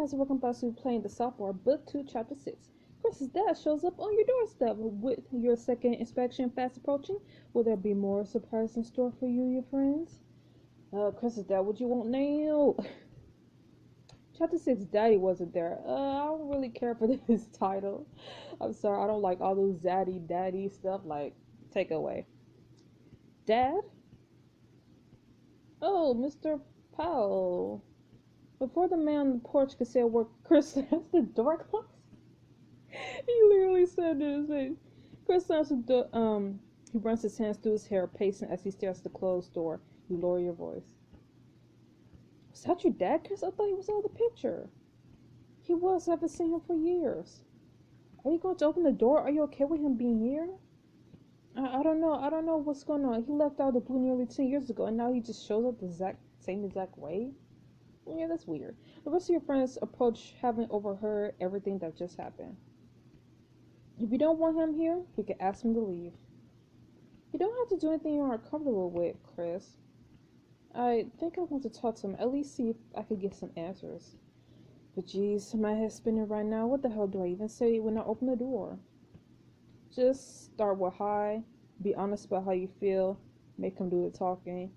guys, welcome back to playing the Sophomore Book 2, Chapter 6. Chris's dad shows up on your doorstep with your second inspection fast approaching. Will there be more surprise in store for you and your friends? Chris's dad, what you want now? Chapter 6, Daddy wasn't there. I don't really care for this title. I'm sorry, I don't like all those daddy stuff. Like, take away. Dad? Oh, Mr. Powell. Before the man on the porch could say a word, Chris slams the door closed. He literally said to his face. Chris slams the door, he runs his hands through his hair, pacing as he stares at the closed door. You lower your voice. Was that your dad, Chris? I thought he was out of the picture. He was. I haven't seen him for years. Are you going to open the door? Are you okay with him being here? I don't know. I don't know what's going on. He left out of the blue nearly 10 years ago, and now he just shows up the same exact way. Yeah, that's weird. The rest of your friends approach, having overheard everything that just happened. If you don't want him here, we can ask him to leave. You don't have to do anything you aren't comfortable with, Chris. I think I want to talk to him, at least see if I could get some answers. But geez, my head's spinning right now. What the hell do I even say when I open the door? Just start with hi, be honest about how you feel, make him do the talking.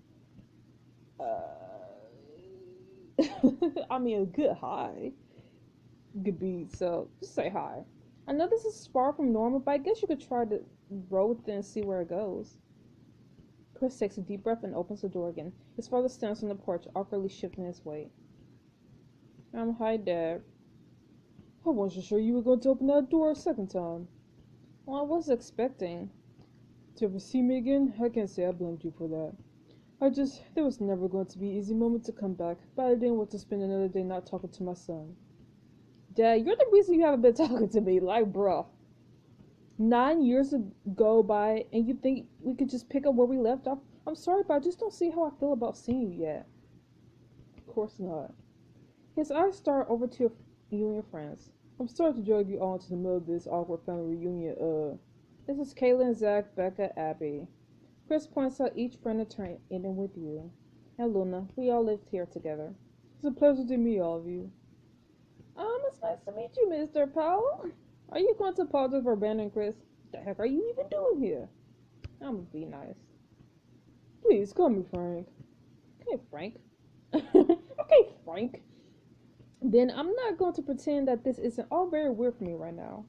I mean, a good hi could be, so just say hi. I know this is far from normal, but I guess you could try to roll with it and see where it goes. Chris takes a deep breath and opens the door again. His father stands on the porch, awkwardly shifting his weight. Hi, Dad. I wasn't sure you were going to open that door a second time. Well, I was expecting. To ever see me again? I can't say I blamed you for that. There was never going to be an easy moment to come back, but I didn't want to spend another day not talking to my son. Dad, you're the reason you haven't been talking to me, like, bruh. 9 years go by, and you think we could just pick up where we left off? I'm sorry, but I just don't see how I feel about seeing you yet. Of course not. His eyes start over to you and your friends. I'm sorry to drag you all into the middle of this awkward family reunion. This is Kaitlyn, Zach, Becca, Abby. Chris points out each friend in turn, ending with you. And Luna, we all lived here together. It's a pleasure to meet all of you. It's nice to meet you, Mr. Powell. Are you going to apologize for abandoning Chris? What the heck are you even doing here? I'm gonna be nice. Please, call me Frank. Okay, Frank. Okay, Frank. Then I'm not going to pretend that this isn't all very weird for me right now.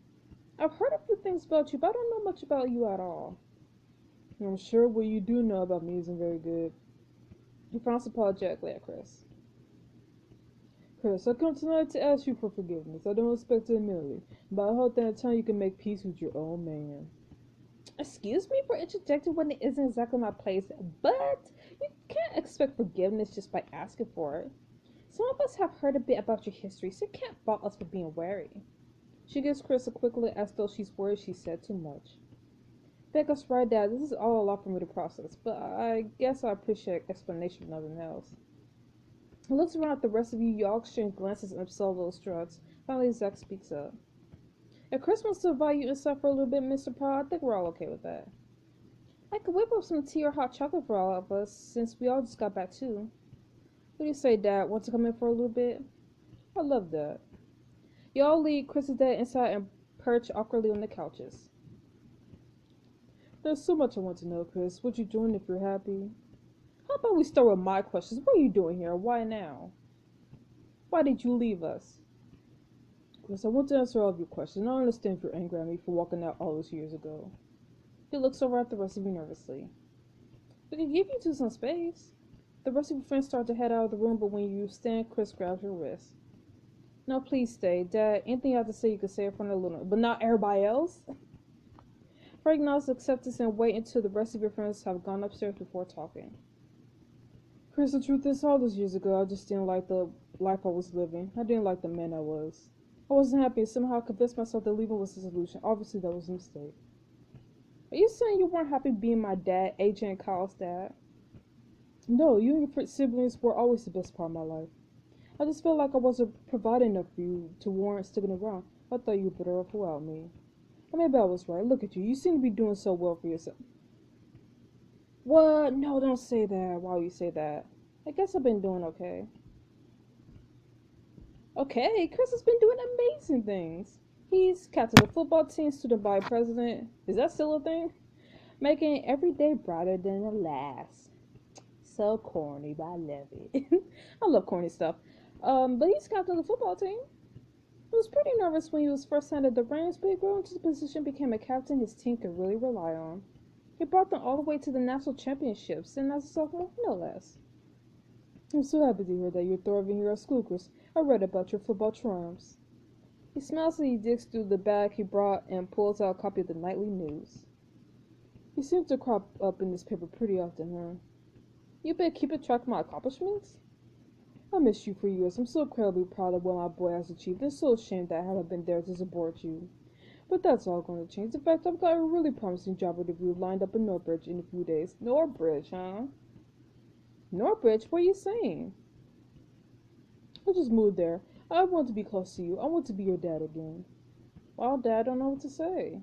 I've heard a few things about you, but I don't know much about you at all. I'm sure what you do know about me isn't very good. He frowns apologetically at Chris. Chris, I come tonight to ask you for forgiveness. I don't expect it immediately, but I hope that in time you can make peace with your own man. Excuse me for interjecting when it isn't exactly my place, but you can't expect forgiveness just by asking for it. Some of us have heard a bit about your history, so you can't fault us for being wary. She gives Chris a quick look as though she's worried she said too much. Becca's right, Dad. This is all a lot for me to process, but I guess I appreciate explanation if nothing else. He looks around at the rest of you. Y'all exchange glances and absorb those shrugs. Finally, Zach speaks up. If Chris wants to invite you inside for a little bit, Mr. Powell, I think we're all okay with that. I could whip up some tea or hot chocolate for all of us, since we all just got back too. What do you say, Dad? Want to come in for a little bit? I love that. Y'all lead Chris's dad inside and perch awkwardly on the couches. There's so much I want to know, Chris. What you doing if you're happy? How about we start with my questions? What are you doing here? Why now? Why did you leave us? Chris, I want to answer all of your questions. I don't understand if you're angry at me for walking out all those years ago. He looks over at the rest of you nervously. We can give you two some space. The rest of your friends start to head out of the room, but when you stand, Chris grabs your wrist. No, please stay. Dad, anything you have to say, you can say in front of Luna, but not everybody else. Frank nods acceptance and wait until the rest of your friends have gone upstairs before talking. Chris, the truth is, all those years ago, I just didn't like the life I was living. I didn't like the man I was. I wasn't happy and somehow I convinced myself that leaving was the solution. Obviously, that was a mistake. Are you saying you weren't happy being my dad, AJ and Kyle's dad? No, you and your siblings were always the best part of my life. I just felt like I wasn't providing enough for you to warrant sticking around. I thought you were better off without me. And maybe I was right. Look at you. You seem to be doing so well for yourself. What? No, don't say that. Why would you say that? I guess I've been doing okay. Okay, Chris has been doing amazing things. He's captain of the football team, student body president. Is that still a thing? Making every day brighter than the last. So corny, but I love it. I love corny stuff. But he's captain of the football team. He was pretty nervous when he was first handed the reins, but he grew into the position, became a captain his team could really rely on. He brought them all the way to the national championships, and as a sophomore, no less. I'm so happy to hear that you're thriving here at school, Chris. I read about your football triumphs. He smiles as he digs through the bag he brought and pulls out a copy of the nightly news. You seem to crop up in this paper pretty often, huh? You been keeping track of my accomplishments? I missed you for years. I'm so incredibly proud of what my boy has achieved and so ashamed that I haven't been there to support you. But that's all going to change. In fact, I've got a really promising job interview lined up in Northbridge in a few days. Northbridge, huh? Northbridge? What are you saying? I just moved there. I want to be close to you. I want to be your dad again. Well, Dad, I don't know what to say.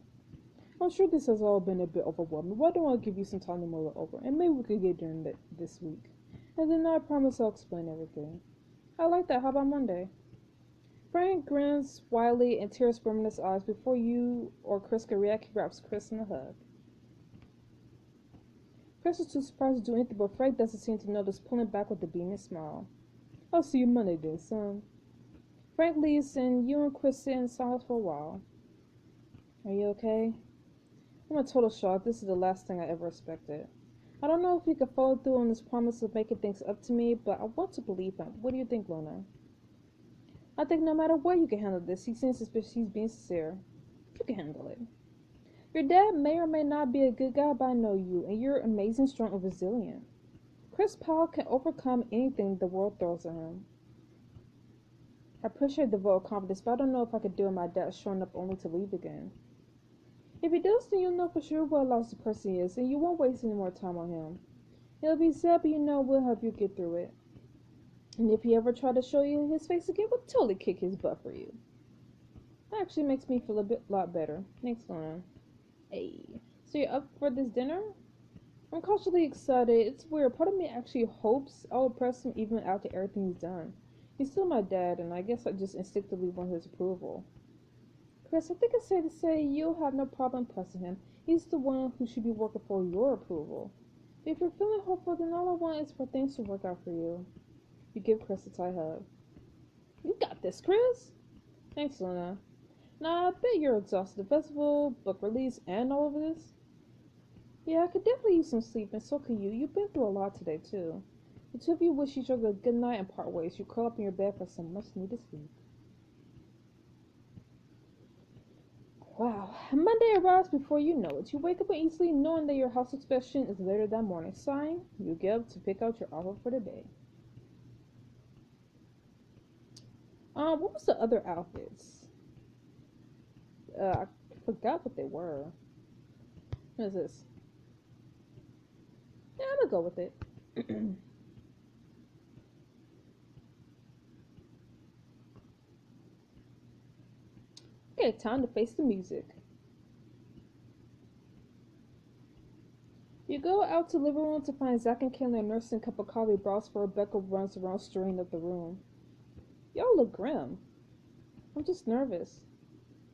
I'm sure this has all been a bit overwhelming, but I don't want to give you some time to mull it over, and maybe we could get during this week. And then I promise I'll explain everything. I like that. How about Monday? Frank grins wildly and tears from his eyes. Before you or Chris can react, he grabs Chris in a hug. Chris is too surprised to do anything, but Frank doesn't seem to notice, pulling back with a beaming smile. I'll see you Monday then, son. Frank leaves, and you and Chris sit in silence for a while. Are you okay? I'm in total shock. This is the last thing I ever expected. I don't know if he could follow through on his promise of making things up to me, but I want to believe him. What do you think, Luna? I think no matter what, you can handle this. He seems suspicious. He's being sincere. You can handle it. Your dad may or may not be a good guy, but I know you, and you're amazing, strong, and resilient. Chris Powell can overcome anything the world throws at him. I appreciate the vote of confidence, but I don't know if I could deal with my dad showing up only to leave again. If he does, then you'll know for sure what a lousy person he is, and you won't waste any more time on him. It'll be sad, but you know we'll help you get through it. And if he ever tried to show you his face again, we'll totally kick his butt for you. That actually makes me feel lot better. Thanks, Luna. Hey, so you're up for this dinner? I'm cautiously excited. It's weird. Part of me actually hopes I'll impress him even after everything he's done. He's still my dad, and I guess I just instinctively want his approval. Chris, I think it's safe to say you'll have no problem impressing him. He's the one who should be working for your approval. If you're feeling hopeful, then all I want is for things to work out for you. You give Chris a tight hug. You got this, Chris. Thanks, Luna. Now, I bet you're exhausted. The festival, book release, and all of this. Yeah, I could definitely use some sleep, and so could you. You've been through a lot today, too. The two of you wish each other a good night and part ways. You curl up in your bed for some much-needed sleep. Wow, Monday arrives before you know it. You wake up easily knowing that your house inspection is later that morning. Sighing, you get up to pick out your outfit for the day. What was the other outfits? I forgot what they were. What is this? Yeah, I'm gonna go with it. Okay, time to face the music. You go out to the living room to find Zach and Kaitlyn nursing a cup of coffee browse for Rebecca runs around stirring up the room. Y'all look grim. I'm just nervous.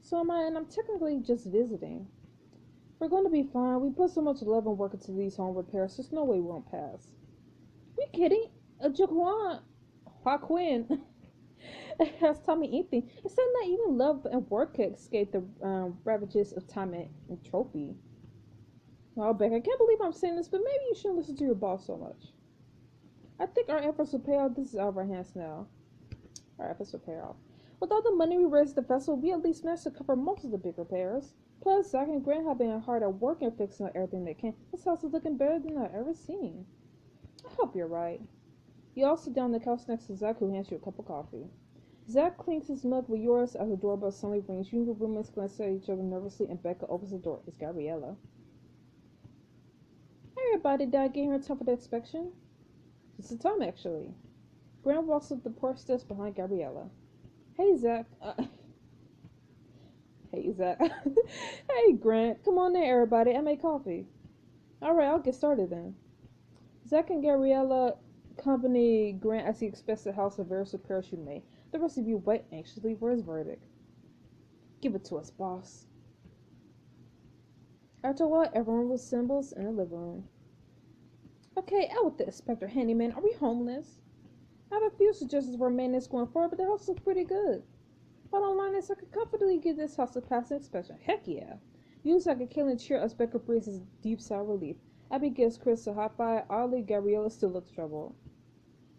So am I, and I'm technically just visiting. We're going to be fine. We put so much love and work into these home repairs, there's no way we won't pass. You kidding? Jaquan Joaquin has taught me anything. It said that even love and work can escape the ravages of time and trophy. Well, Beck, I can't believe I'm saying this, but maybe you shouldn't listen to your boss so much. I think our efforts will pay off. This is out of our hands now. Our efforts will pay off. With all the money we raised at the festival, we at least managed to cover most of the big repairs. Plus, Zach and Grant have been hard at work and fixing up everything they can. This house is looking better than I've ever seen. I hope you're right. You all sit down on the couch next to Zach, who hands you a cup of coffee. Zach clinks his mug with yours as the doorbell suddenly rings. You and your roommates glance at each other nervously, and Becca opens the door. It's Gabriella. Hey everybody, did I get here in time for the inspection? It's the time, actually. Grant walks up the porch steps behind Gabriella. Hey, Zach. Hey, Zach. Hey, Grant. Come on in, everybody. I made coffee. Alright, I'll get started then. Zach and Gabriella accompany Grant as he inspects the house of various repairs you made. The rest of you wait anxiously for his verdict. Give it to us, boss. After a while, everyone assembles in the living room. Okay, out with the Inspector Handyman. Are we homeless? I have a few suggestions for maintenance going forward, but the house looks pretty good. Bottom line is I could comfortably give this house a passing inspection. Heck yeah. Use like a Kaitlyn cheer us Becker breathes deep sigh of relief. Abby gives Chris a high five. Oddly, Gabriella still looks troubled.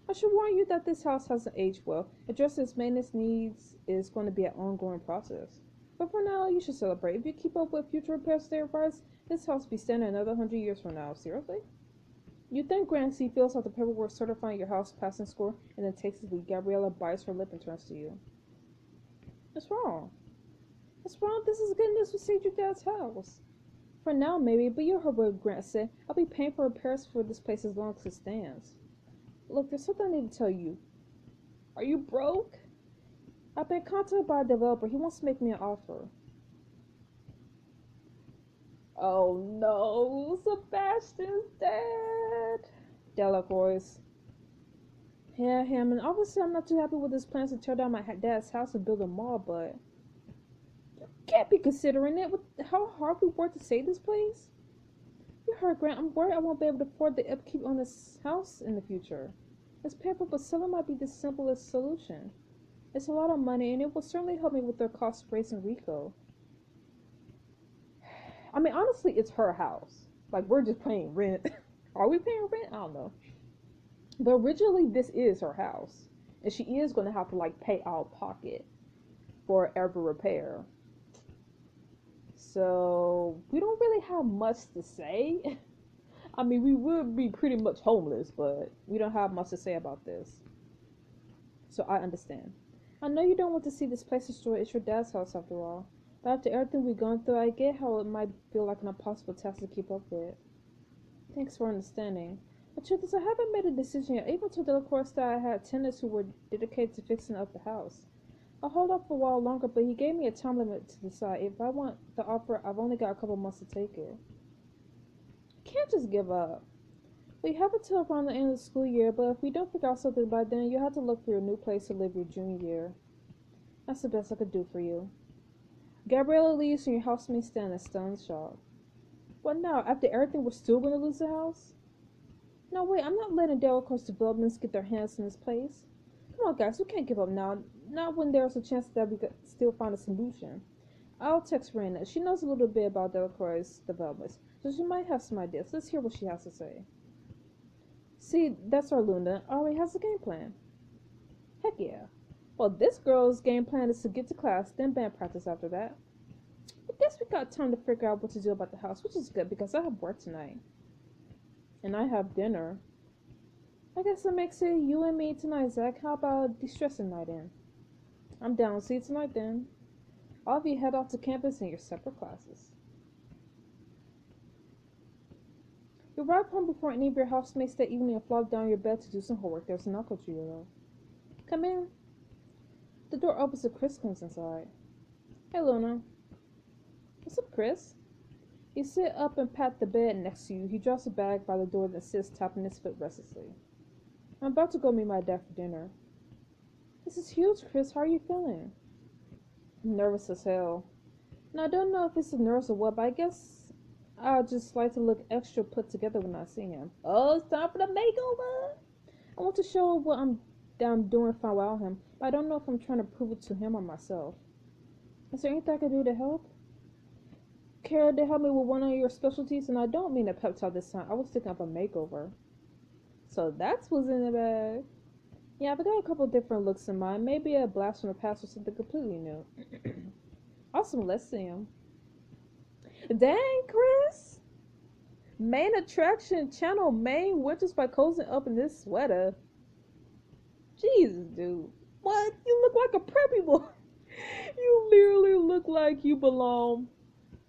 I should warn you that this house hasn't aged well. Addressing its maintenance needs is going to be an ongoing process. But for now, you should celebrate. If you keep up with future repairs to price, this house will be standing another 100 years from now. Seriously? You think Grancy fills out the paperwork certifying your house passing score and then takes it to Gabriella, bites her lip, and turns to you. What's wrong? What's wrong? This is good news for Sage your dad's house. For now, maybe, but you heard what Grant said. I'll be paying for repairs for this place as long as it stands. Look, there's something I need to tell you. Are you broke? I've been contacted by a developer. He wants to make me an offer. Oh no, Sebastian's dead. Delacroix. Yeah, him. And obviously I'm not too happy with his plans to tear down my dad's house and build a mall, but you can't be considering it with how hard we worked to save this place. You heard Grant, I'm worried I won't be able to afford the upkeep on this house in the future. It's painful, but selling might be the simplest solution. It's a lot of money, and it will certainly help me with their cost race and Rico. I mean, honestly, it's her house. Like, we're just paying rent. Are we paying rent? I don't know. But originally, this is her house. And she is going to have to, like, pay out of pocket for every repair. So, we don't really have much to say. I mean, we would be pretty much homeless, but we don't have much to say about this. So, I understand. I know you don't want to see this place destroyed. It's your dad's house, after all. But after everything we've gone through, I get how it might feel like an impossible task to keep up with. Thanks for understanding. The truth is, I haven't made a decision yet. I even told Delacroix that I had tenants who were dedicated to fixing up the house. I'll hold off for a while longer, but he gave me a time limit to decide. If I want the offer, I've only got a couple months to take it. I can't just give up. We have until around the end of the school year, but if we don't figure out something by then, you'll have to look for your new place to live your junior year. That's the best I could do for you. Gabriella leaves and your housemates stand in stunned shock. What now? After everything, we're still going to lose the house? No, wait, I'm not letting Delacroix developments get their hands in this place. Come on, guys, we can't give up now. Not when there's a chance that we could still find a solution. I'll text Raina. She knows a little bit about Delacroix developments, so she might have some ideas. Let's hear what she has to say. See, that's our Luna. Already has a game plan. Heck yeah. Well, this girl's game plan is to get to class, then band practice after that. I guess we got time to figure out what to do about the house, which is good because I have work tonight. And I have dinner. I guess that makes it you and me tonight, Zach. How about a de-stressing night in? I'm down. See you tonight then. All of you head off to campus in your separate classes. You arrive home before any of your housemates that evening and flop down your bed to do some homework. There's an uncle to you, though. Come in. The door opens and Chris comes inside. Hey, Luna. What's up, Chris? You sit up and pat the bed next to you. He drops a bag by the door and sits, tapping his foot restlessly. I'm about to go meet my dad for dinner. This is huge, Chris. How are you feeling? I'm nervous as hell. Now, I don't know if it's nerves or what, but I guess I'll just like to look extra put together when I see him. Oh, it's time for the makeover! I want to show what I'm doing if I wow him, but I don't know if I'm trying to prove it to him or myself. Is there anything I can do to help? Care to help me with one of your specialties? And I don't mean a pep talk this time. I was thinking of a makeover. So that's what's in the bag. Yeah, I've got a couple different looks in mind. Maybe a blast from the past or something completely new. Awesome, let's see him. Dang, Chris! Main attraction, channel main winters by cozying up in this sweater. Jesus, dude. What? You look like a preppy boy. You literally look like you belong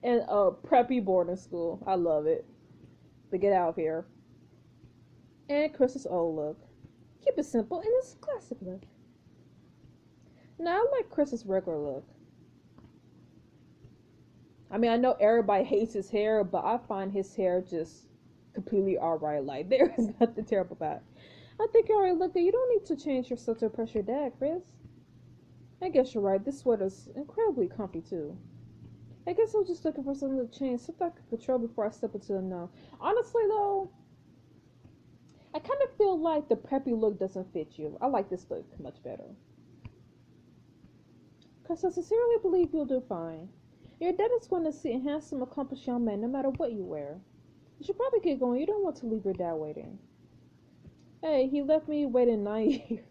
in a preppy boarding school. I love it. But get out of here. And Chris's old look. Keep it simple and it's a classic look. Now I like Chris's regular look. I mean, I know everybody hates his hair, but I find his hair just completely alright. Like, there is nothing terrible about it. I think you already look good. You don't need to change yourself to impress your dad, Chris. I guess you're right. This sweater's incredibly comfy too. I guess I was just looking for something to change, something I could control before I step into the no. Honestly though, I kind of feel like the preppy look doesn't fit you. I like this look much better. Cause I sincerely believe you'll do fine. Your dad is going to see a handsome, accomplished young man no matter what you wear. You should probably get going. You don't want to leave your dad waiting. Hey, he left me waiting 9 years.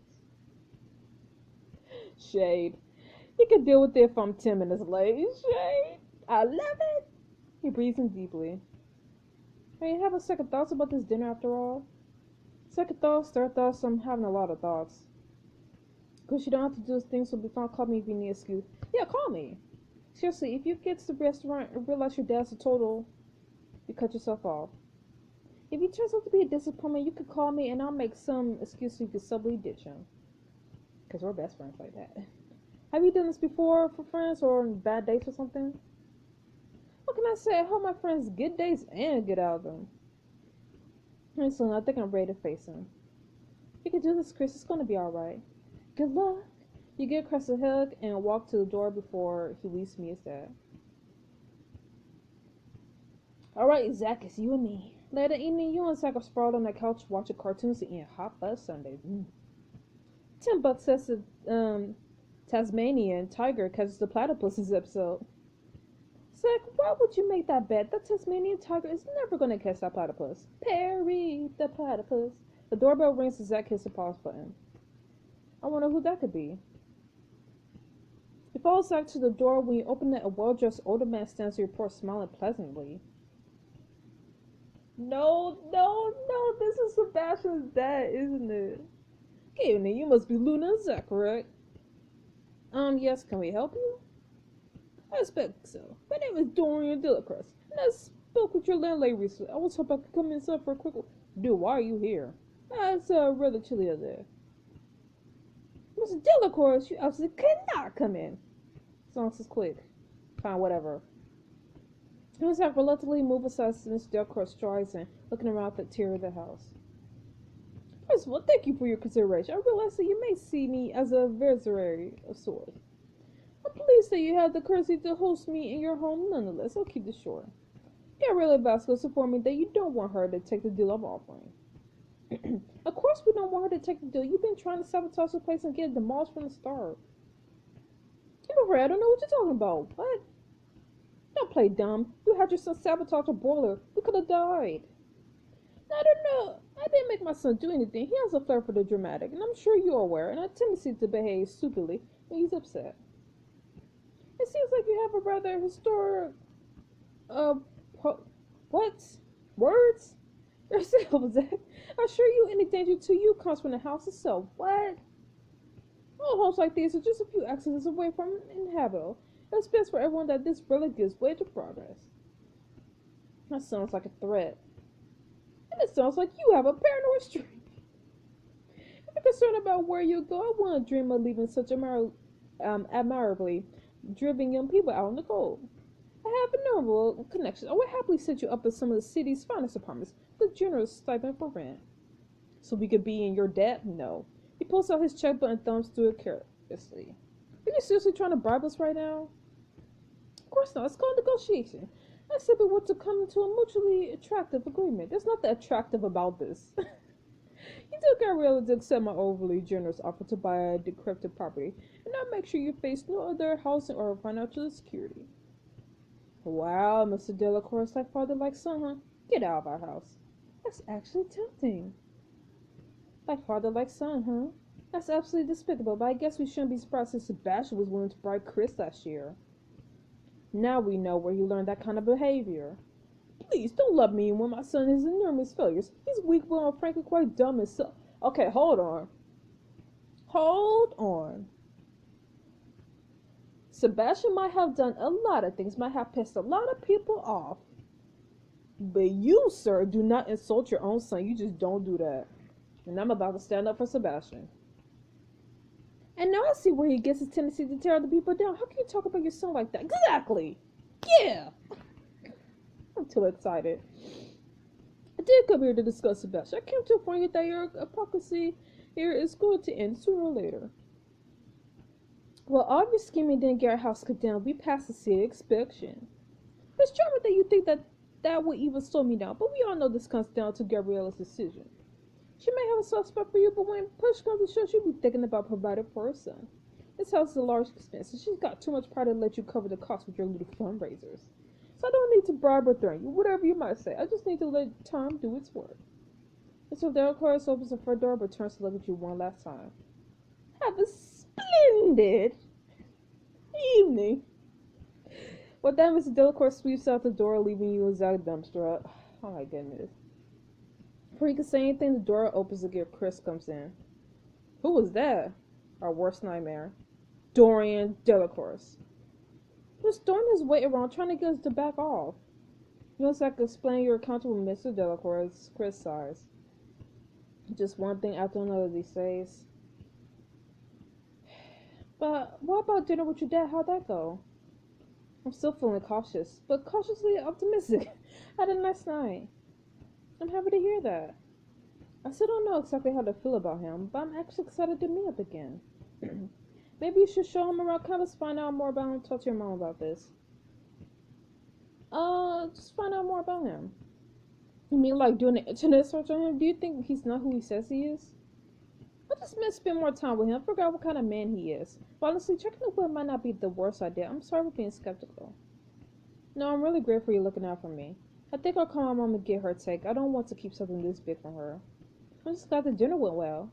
Shade. You can deal with it if I'm 10 minutes late. Shade. I love it. He breathes in deeply. Hey, you having second thoughts about this dinner after all? Second thoughts, third thoughts, I'm having a lot of thoughts. Because you don't have to do things, so be fine. Call me if you need an excuse. Yeah, call me. Seriously, if you get to the restaurant and realize your dad's a total, you cut yourself off. If he turns out to be a disappointment, you could call me and I'll make some excuse so you can subtly ditch him. Because we're best friends like that. Have you done this before for friends or on bad dates or something? What can I say? I hope my friends get dates and get out of them. So I think I'm ready to face him. You can do this, Chris. It's going to be alright. Good luck. You give Chris a hug and walk to the door before he leaves me his dad. Alright, Zach, it's you and me. Later evening, you and Zach are sprawled on the couch watching cartoons and eating hot fuzz sundaes. $10 says the Tasmanian tiger catches the platypus this episode. Zach, why would you make that bet? The Tasmanian tiger is never going to catch that platypus. Perry the platypus. The doorbell rings and Zach hits the pause button. I wonder who that could be. He follows Zach to the door. When you open it, a well-dressed older man stands to your porch smiling pleasantly. No, this is Sebastian's dad, isn't it? Kaitlyn, you must be Luna and Zach, correct? Yes, can we help you? I expect so. My name is Dorian Dillacrest, and I spoke with your landlady recently. I was hoping I could come inside for a quick... Dude, why are you here? It's rather chilly out there. Mr. Dillacrest, you absolutely cannot come in. As long as it's quick. Fine, whatever. He was half reluctantly moved aside Mr. Dillacrest strides and looking around the interior of the house. First of all, thank you for your consideration. I realize that you may see me as a visitor of sorts. I'm pleased that you have the courtesy to host me in your home nonetheless. I'll keep this short. Gabriella Vasquez informed me that you don't want her to take the deal I'm offering. Of course we don't want her to take the deal. You've been trying to sabotage the place and get it demolished from the start. Give over, I don't know what you're talking about. What? Don't play dumb. You had your son sabotage a boiler. We could have died. I don't know. I didn't make my son do anything. He has a flair for the dramatic, and I'm sure you're aware, and a tendency to behave stupidly when he's upset. It seems like you have a rather historic, what? Words? Yourself, Zach. I assure you any danger to you comes from the house itself. What? All homes like these are just a few accidents away from inhabitable. It's best for everyone that this really gives way to progress. That sounds like a threat. And it sounds like you have a paranoid streak. If you're concerned about where you go, I wouldn't dream of leaving such admirably driven young people out in the cold. I have innumerable connections. I would happily set you up in some of the city's finest apartments with a generous stipend for rent. So we could be in your debt? No. He pulls out his checkbook and thumbs through it carelessly. Are you seriously trying to bribe us right now? Of course not. It's called negotiation. I simply want to come to a mutually attractive agreement. There's nothing attractive about this. He took Gabriella to accept my overly generous offer to buy a decrepit property, and I'll make sure you face no other housing or financial security. Wow, Mr. Delacour, like father, like son, huh? Get out of our house. That's actually tempting. Like father, like son, huh? That's absolutely despicable, but I guess we shouldn't be surprised since Sebastian was willing to bribe Chris last year. Now we know where he learned that kind of behavior. Please, don't love me when my son has enormous failures. He's weak-willed and frankly quite dumb and so... Okay, hold on. Hold on. Sebastian might have done a lot of things, might have pissed a lot of people off. But you, sir, do not insult your own son. You just don't do that. And I'm about to stand up for Sebastian. And now I see where he gets his tendency to tear other people down. How can you talk about your son like that? Exactly! Yeah! I'm too excited. I did come here to discuss Sebastian. I came to inform you that your hypocrisy here is going to end sooner or later. Well, all of your scheming didn't get our house condemned. We passed the city inspection. It's charming that you think that would even slow me down, but we all know this comes down to Gabriella's decision. She may have a soft spot for you, but when push comes to shove, she'll be thinking about providing for her son. This house is a large expense, and she's got too much pride to let you cover the cost with your little fundraisers. So I don't need to bribe or threaten you, whatever you might say. I just need to let time do its work. Mr. Delacroix opens the front door but turns to look at you one last time. Have a splendid evening. With that, Mr. Delacroix sweeps out the door, leaving you as a dumpster. Oh my goodness. Before you can say anything, the door opens again. Chris comes in. Who was that? Our worst nightmare. Dorian Delacroix. He was throwing his weight around, trying to get us to back off. You must have to explain your encounter with Mr. Delacroix. Chris sighs. Just one thing after another these days. But what about dinner with your dad? How'd that go? I'm still feeling cautious, but cautiously optimistic. I had a nice night. I'm happy to hear that. I still don't know exactly how to feel about him, but I'm actually excited to meet up again. Maybe you should show him around campus, find out more about him, talk to your mom about this. Just find out more about him. You mean like doing an internet search on him? Do you think he's not who he says he is? I just meant spend more time with him, figure out what kind of man he is. But honestly, checking the web might not be the worst idea. I'm sorry for being skeptical. No, I'm really grateful you're looking out for me. I think I'll call my mom and get her take. I don't want to keep something this big from her. I'm just glad the dinner went well.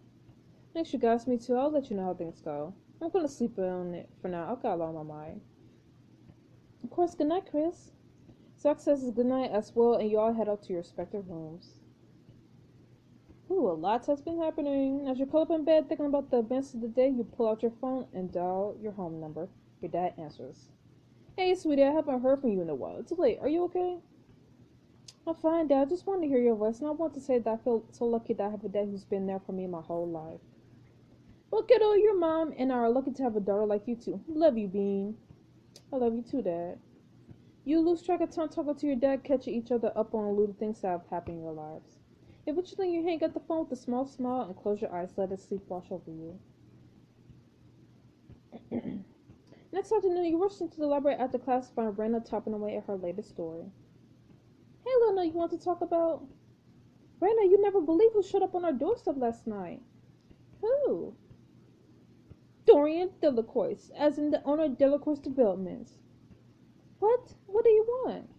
Thanks, you guys. Me too. I'll let you know how things go. I'm gonna sleep on it for now. I've got a lot on my mind. Of course, good night, Chris. Zach says good night as well, and you all head up to your respective rooms. Ooh, a lot has been happening. As you pull up in bed thinking about the events of the day, you pull out your phone and dial your home number. Your dad answers. Hey, sweetie, I haven't heard from you in a while. It's late. Are you okay? I'm fine, Dad. I just wanted to hear your voice, and I want to say that I feel so lucky that I have a dad who's been there for me my whole life. Well, kiddo, your mom and I are lucky to have a daughter like you too. Love you, Bean. I love you too, Dad. You lose track of time talking to your dad, catching each other up on little things that have happened in your lives. Eventually, you hang up the phone with a small smile and close your eyes, let it sleep wash over you. Next afternoon, you rush into the library after class to find Raina typing away at her latest story. Hey, Luna, you want to talk about? Raina, you never believe who showed up on our doorstep last night. Who? Dorian Delacroix, as in the owner of Delacroix Developments. What? What do you want?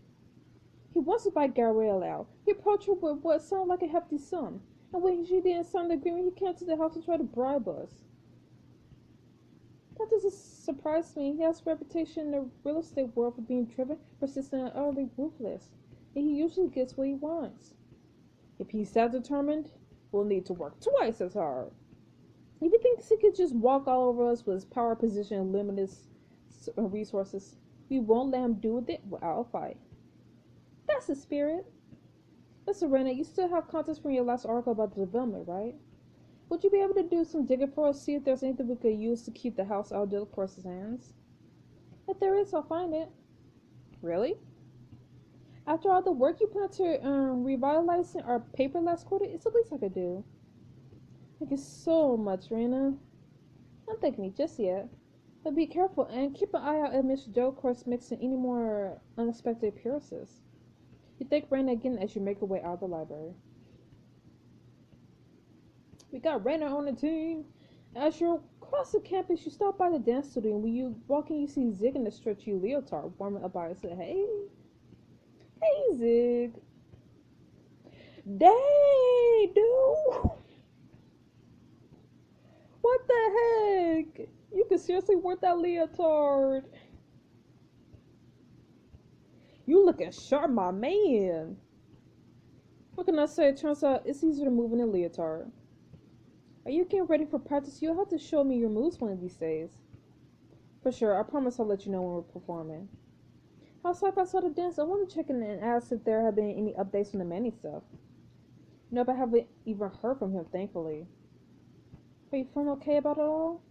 He wants to buy Gabrielle out. He approached her with what sounded like a hefty sum, and when she didn't sign the agreement, he came to the house to try to bribe us. That doesn't surprise me. He has a reputation in the real estate world for being driven, persistent, and utterly ruthless, and he usually gets what he wants. If he's that determined, we'll need to work twice as hard. If he thinks he could just walk all over us with his power position and limited resources, we won't let him do with it without a fight. That's the spirit. Listen, Raina, you still have contacts from your last article about the development, right? Would you be able to do some digging for us, see if there's anything we could use to keep the house out of Delacroix's hands? If there is, I'll find it. Really? After all the work you put into revitalizing our paper last quarter, it's the least I could do. Thank you so much, Raina. Don't thank me just yet. But be careful and keep an eye out at Mr. Delacroix mixing any more unexpected appearances. You thank Raina again as you make your way out of the library. We got Raina on the team. As you cross the campus, you stop by the dance studio, and when you walk in, you see Zig in a stretchy leotard warming up by and say, Hey, Zig. Dang, dude. What the heck? You can seriously wear that leotard. You looking sharp, my man. What can I say? It turns out it's easier to move in a leotard. Are you getting ready for practice? You'll have to show me your moves one of these days. For sure, I promise I'll let you know when we're performing. How's life outside the dance? I want to check in and ask if there have been any updates on the Manny stuff. Nope, I haven't even heard from him, thankfully. Are you feeling okay about it all?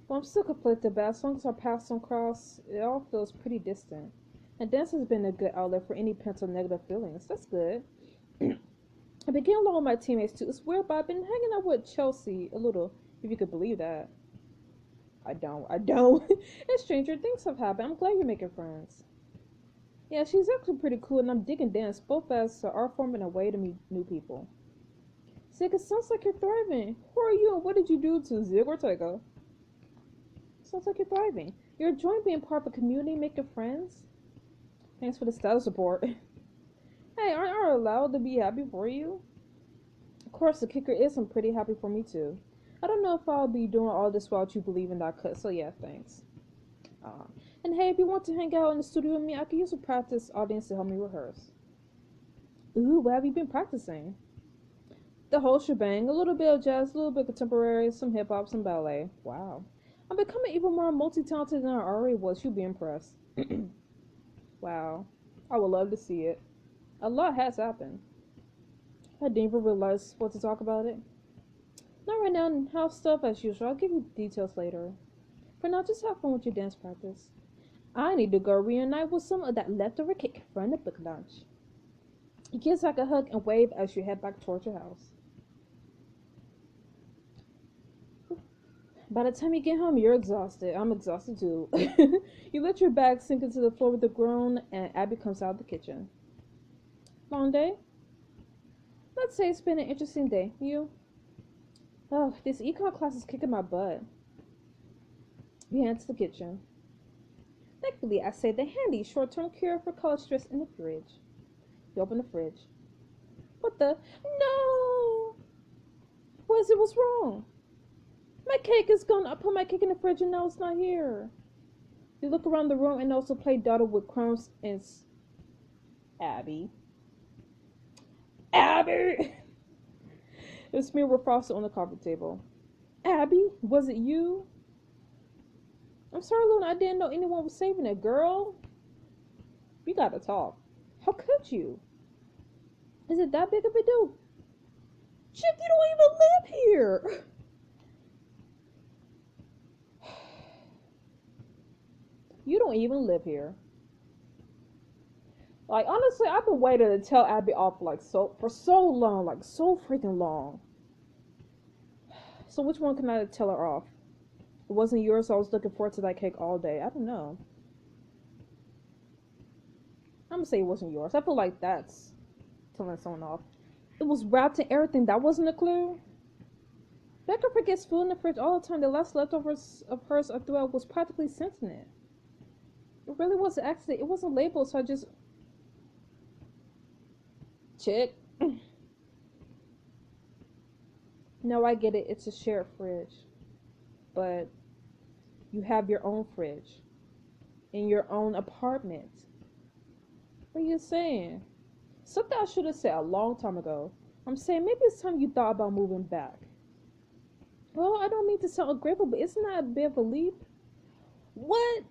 Well, I'm still conflicted, but as long as our paths don't cross, it all feels pretty distant. And dance has been a good outlet for any pent-up negative feelings. That's good. I've been getting along with my teammates too. It's weird, but I've been hanging out with Chelsea a little, if you could believe that. I don't. And stranger things have happened. I'm glad you're making friends. Yeah, she's actually pretty cool, and I'm digging dance both as an art form and a way to meet new people. Zig, it sounds like you're thriving. Who are you and what did you do to Zig Ortega? Sounds like you're thriving. You're enjoying being part of a community, making friends. Thanks for the status report. Hey, aren't I allowed to be happy for you? Of course, the kicker is I'm pretty happy for me too. I don't know if I'll be doing all this while you believe in that cut, so yeah, thanks. Uh, and hey, if you want to hang out in the studio with me, I could use a practice audience to help me rehearse. Ooh, what have you been practicing? The whole shebang, a little bit of jazz, a little bit of contemporary, some hip hop, some ballet. Wow. I'm becoming even more multi-talented than I already was. You'll be impressed. Wow. I would love to see it. A lot has happened. I didn't even realize what to talk about it. Not right now, house stuff as usual. I'll give you details later. For now, just have fun with your dance practice. I need to go reunite with some of that leftover cake from the book lunch. He gives like a hug and wave as you head back towards your house. By the time you get home, you're exhausted. I'm exhausted too. You let your bag sink into the floor with a groan, and Abby comes out of the kitchen. Long day? Let's say it's been an interesting day. You? Oh, this econ class is kicking my butt. We head to the kitchen. Thankfully, I saved a handy short-term cure for college stress in the fridge. You open the fridge. What the? No! What is it? What's wrong? My cake is gone. I put my cake in the fridge and now it's not here. You look around the room and also play dotted with crumbs and Abby. Abby! It was smeared with frosting on the coffee table. Abby, was it you? I'm sorry, Luna, I didn't know anyone was saving it, girl. We gotta talk. How could you? Is it that big of a deal? Chip, you don't even live here. You don't even live here. Like, honestly, I've been waiting to tell Abby off for so long, like so freaking long. So which one can I tell her off? It wasn't yours, so I was looking forward to that cake all day. I don't know. I'm gonna say it wasn't yours. I feel like that's telling someone off. It was wrapped in everything. That wasn't a clue. Becca forgets food in the fridge all the time. The last leftovers of hers I threw out was practically sentient. It really was an accident. It wasn't labeled, so I just... Check. No, I get it. It's a shared fridge. But you have your own fridge. In your own apartment. What are you saying? Something I should have said a long time ago. I'm saying maybe it's time you thought about moving back. Well, I don't mean to sound ungrateful, but isn't that a bit of a leap? What?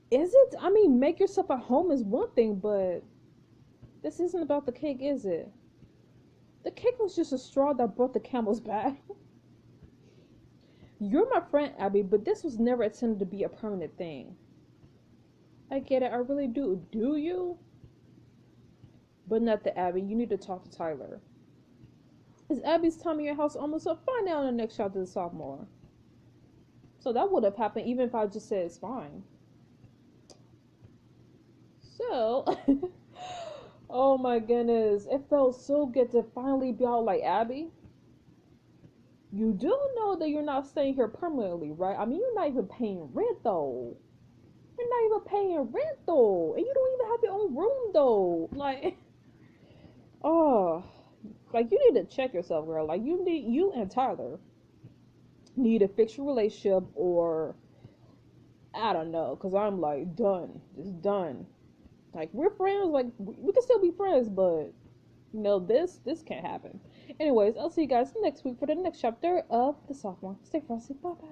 Is it? I mean, make yourself at home is one thing, but this isn't about the cake, is it? The cake was just a straw that brought the camel's back. You're my friend, Abby, but this was never intended to be a permanent thing. I get it, I really do. Do you? But not the Abby. You need to talk to Tyler. Is Abby's time in your house almost up? Find out in the next chapter of Sophomore. So that would have happened even if I just said it's fine. So, oh my goodness, it felt so good to finally be out like Abby. You do know that you're not staying here permanently, right? I mean, you're not even paying rent though. You're not even paying rent though, and you don't even have your own room though. Like, oh, like you need to check yourself, girl. Like you and Tyler need to fix your relationship, or I don't know, cause I'm like done, just done. Like, we're friends, like, we can still be friends, but, you know, this can't happen. Anyways, I'll see you guys next week for the next chapter of The Sophomore. Stay frosty. Bye-bye.